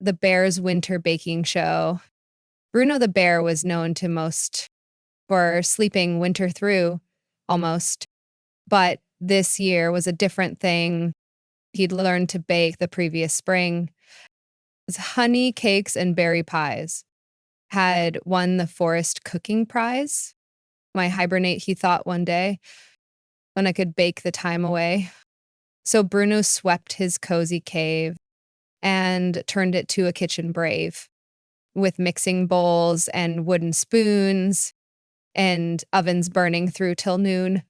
the bear's winter baking show. Bruno the bear was known to most for sleeping winter through, almost. But this year was a different thing. He'd learned to bake the previous spring. His honey cakes and berry pies had won the forest cooking prize. My hibernate, he thought one day, when I could bake the time away. So Bruno swept his cozy cave and turned it to a kitchen brave, with mixing bowls and wooden spoons and ovens burning through till noon.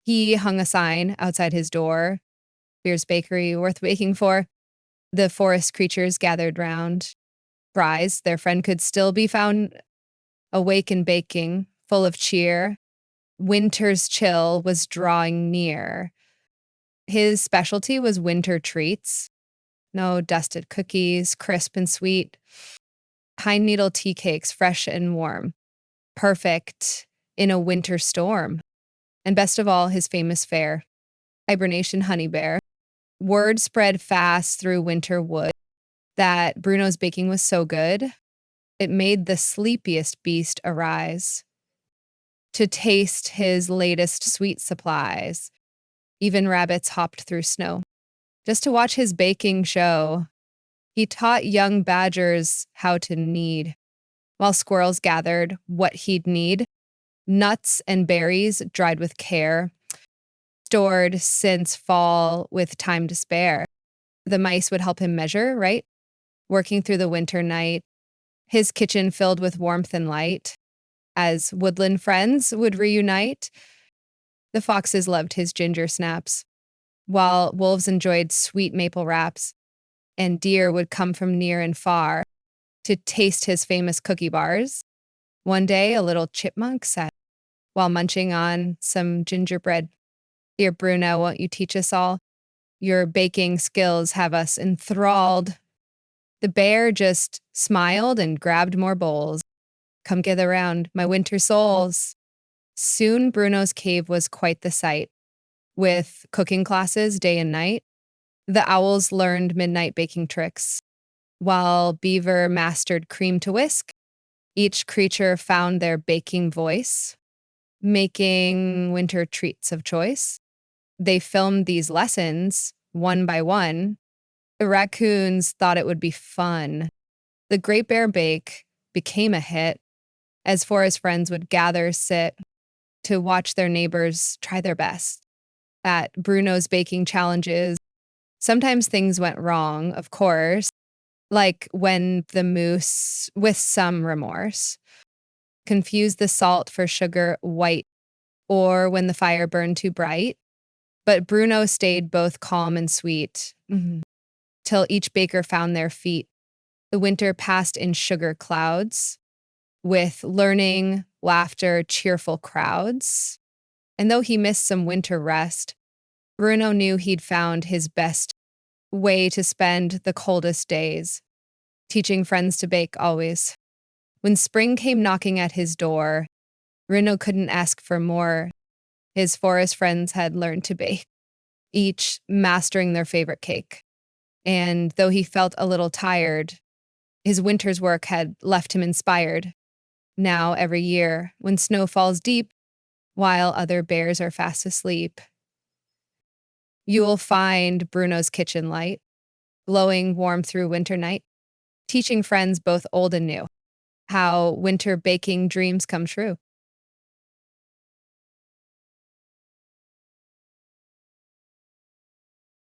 He hung a sign outside his door, "Beer's Bakery, worth baking for." The forest creatures gathered round. Surprised, their friend could still be found awake and baking, full of cheer. Winter's chill was drawing near. His specialty was winter treats. No dusted cookies, crisp and sweet. Pine needle tea cakes, fresh and warm. Perfect in a winter storm. And best of all, his famous fare, hibernation honey bear. Word spread fast through winter wood that Bruno's baking was so good, it made the sleepiest beast arise to taste his latest sweet supplies. Even rabbits hopped through snow just to watch his baking show. He taught young badgers how to knead, while squirrels gathered what he'd need: nuts and berries dried with care, stored since fall with time to spare. The mice would help him measure, right? Working through the winter night, his kitchen filled with warmth and light. As woodland friends would reunite, the foxes loved his ginger snaps, while wolves enjoyed sweet maple wraps, and deer would come from near and far to taste his famous cookie bars. One day, a little chipmunk said, while munching on some gingerbread, "Dear Bruno, won't you teach us all? Your baking skills have us enthralled." The bear just smiled and grabbed more bowls. "Come gather round, my winter souls." Soon Bruno's cave was quite the sight, with cooking classes day and night. The owls learned midnight baking tricks, while beaver mastered cream to whisk. Each creature found their baking voice, making winter treats of choice. They filmed these lessons one by one. The raccoons thought it would be fun. The Great Bear Bake became a hit, as forest friends would sit to watch their neighbors try their best at Bruno's baking challenges. Sometimes things went wrong, of course, like when the moose, with some remorse, confused the salt for sugar white, or when the fire burned too bright. But Bruno stayed both calm and sweet, till each baker found their feet. The winter passed in sugar clouds, with learning, laughter, cheerful crowds. And though he missed some winter rest, Bruno knew he'd found his best way to spend the coldest days, teaching friends to bake always. When spring came knocking at his door, Bruno couldn't ask for more. His forest friends had learned to bake, each mastering their favorite cake. And though he felt a little tired, his winter's work had left him inspired. Now, every year, when snow falls deep, while other bears are fast asleep, you'll find Bruno's kitchen light, glowing warm through winter night, teaching friends both old and new how winter baking dreams come true.